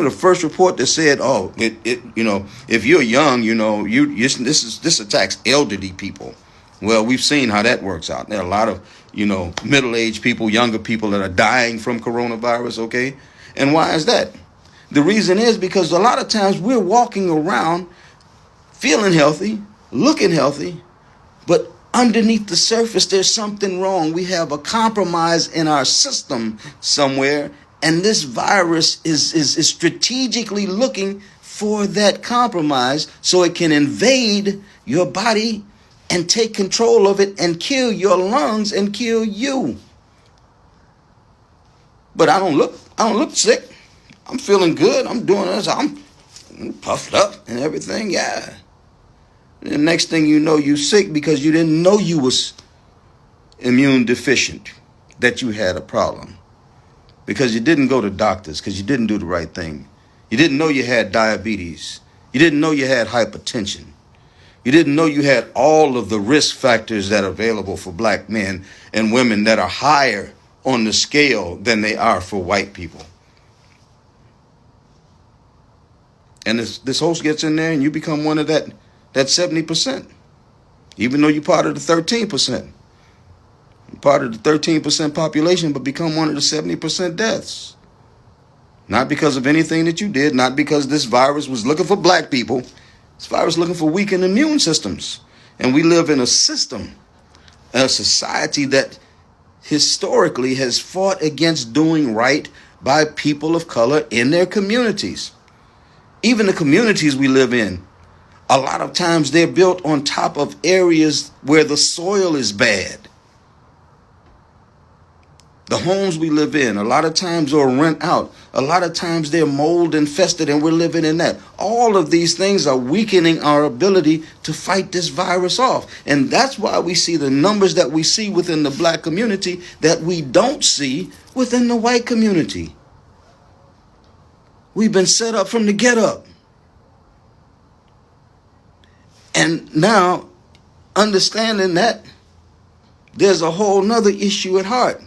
the first report that said, "Oh, if you're young, this attacks elderly people." Well, we've seen how that works out. There are a lot of middle-aged people, younger people that are dying from coronavirus. Okay, and why is that? The reason is because a lot of times we're walking around feeling healthy, looking healthy, but underneath the surface, there's something wrong. We have a compromise in our system somewhere, and this virus is strategically looking for that compromise so it can invade your body and take control of it and kill your lungs and kill you. But I don't look sick. I'm feeling good. I'm doing this. I'm puffed up and everything. Yeah. The next thing you know, you're sick because you didn't know you was immune deficient, that you had a problem. Because you didn't go to doctors, because you didn't do the right thing. You didn't know you had diabetes. You didn't know you had hypertension. You didn't know you had all of the risk factors that are available for black men and women that are higher on the scale than they are for white people. And this host gets in there and you become one of that 70%, even though you're part of the 13%. You're part of the 13% population, but become one of the 70% deaths. Not because of anything that you did, not because this virus was looking for black people. This virus looking for weakened immune systems. And we live in a system, a society that historically has fought against doing right by people of color in their communities. Even the communities we live in, a lot of times they're built on top of areas where the soil is bad. The homes we live in, a lot of times are rent out. A lot of times they're mold infested and we're living in that. All of these things are weakening our ability to fight this virus off. And that's why we see the numbers that we see within the black community that we don't see within the white community. We've been set up from the get up. And now, understanding that, there's a whole nother issue at heart.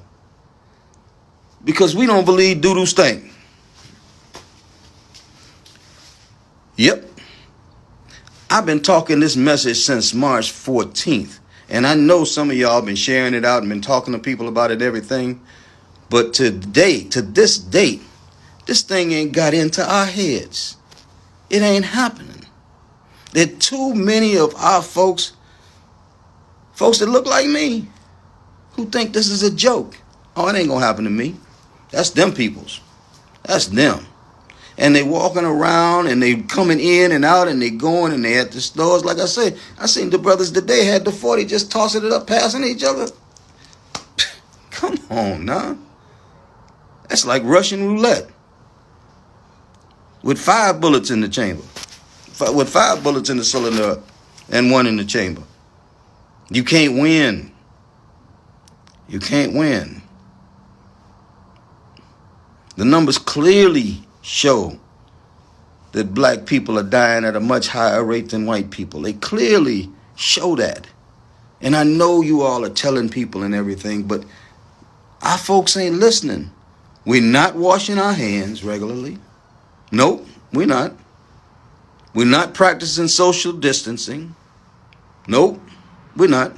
Because we don't believe doo-doo stink. Yep. I've been talking this message since March 14th. And I know some of y'all been sharing it out and been talking to people about it, everything. But to this date, this thing ain't got into our heads. It ain't happening. There are too many of our folks that look like me, who think this is a joke. Oh, it ain't gonna happen to me. That's them peoples. That's them. And they walking around and they coming in and out and they going and they at the stores. Like I said, I seen the brothers today had the 40 just tossing it up, passing each other. Come on now. That's like Russian roulette. With 5 bullets in the chamber. With 5 bullets in the cylinder and 1 in the chamber. You can't win. You can't win. The numbers clearly show that black people are dying at a much higher rate than white people. They clearly show that. And I know you all are telling people and everything, but our folks ain't listening. We're not washing our hands regularly. Nope, we're not. We're not practicing social distancing. Nope, we're not.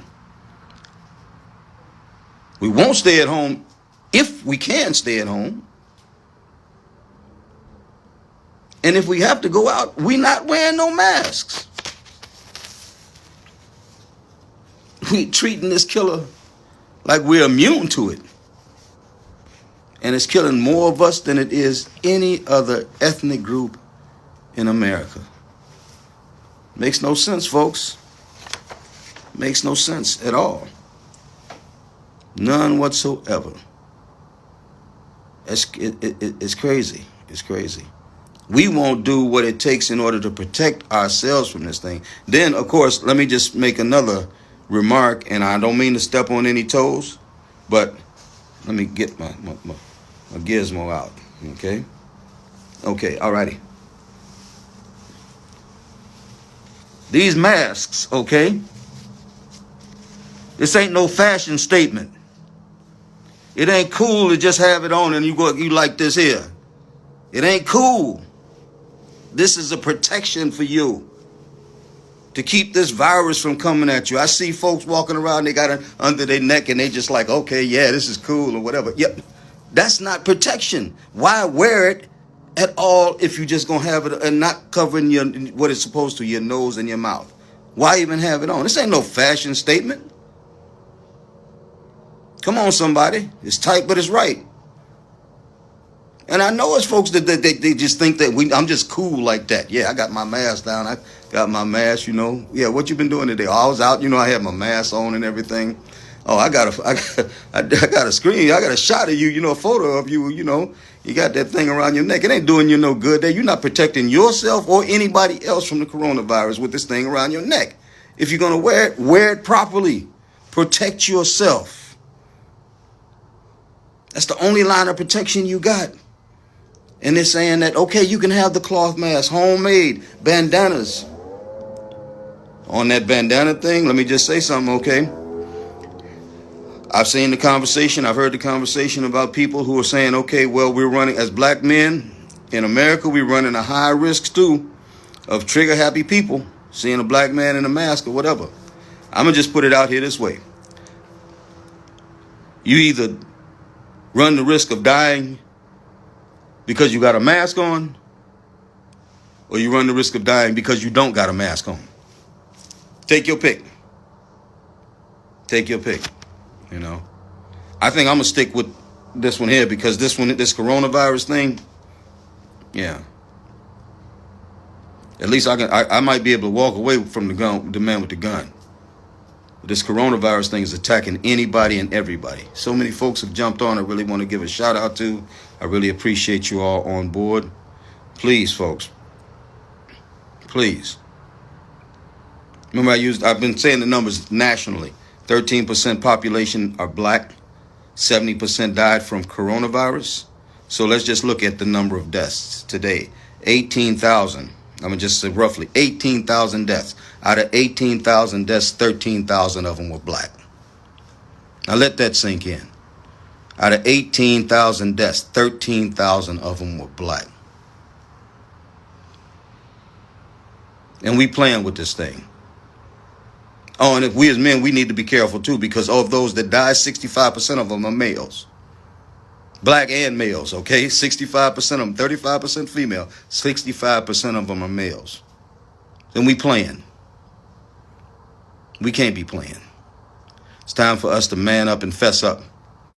We won't stay at home if we can stay at home. And if we have to go out, we're not wearing no masks. We treating this killer like we're immune to it. And it's killing more of us than it is any other ethnic group in America. Makes no sense, folks. Makes no sense at all. None whatsoever. It's crazy. It's crazy. We won't do what it takes in order to protect ourselves from this thing. Then, of course, let me just make another remark, and I don't mean to step on any toes, but let me get my gizmo out, okay? Okay, alrighty. These masks, okay? This ain't no fashion statement. It ain't cool to just have it on and you like this here. It ain't cool. This is a protection for you to keep this virus from coming at you. I see folks walking around, they got it under their neck and they just like, okay, yeah, this is cool or whatever. Yep, that's not protection. Why wear it at all if you just gonna have it and not covering your what it's supposed to, your nose and your mouth? Why even have it on? This ain't no fashion statement. Come on, somebody. It's tight, but it's right. And I know it's folks that they just think that I'm just cool like that. Yeah, I got my mask down. I got my mask, you know. Yeah, what you been doing today? Oh, I was out, you know, I had my mask on and everything. Oh, I got a screen. I got a shot of you, you know, a photo of you, you know. You got that thing around your neck. It ain't doing you no good. You're not protecting yourself or anybody else from the coronavirus with this thing around your neck. If you're going to wear it properly. Protect yourself. That's the only line of protection you got. And they're saying that, okay, you can have the cloth mask, homemade bandanas. On that bandana thing, let me just say something, okay? I've seen the conversation. I've heard the conversation about people who are saying, okay, well, we're running, as black men in America, we're running a high risk, too, of trigger-happy people seeing a black man in a mask or whatever. I'm going to just put it out here this way. You either run the risk of dying because you got a mask on, or you run the risk of dying because you don't got a mask on. Take your pick. Take your pick, you know. I think I'm going to stick with this one here because this coronavirus thing, yeah. At least I might be able to walk away from the man with the gun. This coronavirus thing is attacking anybody and everybody. So many folks have jumped on. I really want to give a shout out to. I really appreciate you all on board. Please, folks. Please. Remember, I've been saying the numbers nationally. 13% population are black. 70% died from coronavirus. So let's just look at the number of deaths today. 18,000. I'm going to just say roughly 18,000 deaths. Out of 18,000 deaths, 13,000 of them were black. Now let that sink in. Out of 18,000 deaths, 13,000 of them were black. And we playing with this thing. Oh, and if we as men, we need to be careful too, because of those that die, 65% of them are males. Black and males, okay? 65% of them, 35% female, 65% of them are males. Then we playing. We can't be playing. It's time for us to man up and fess up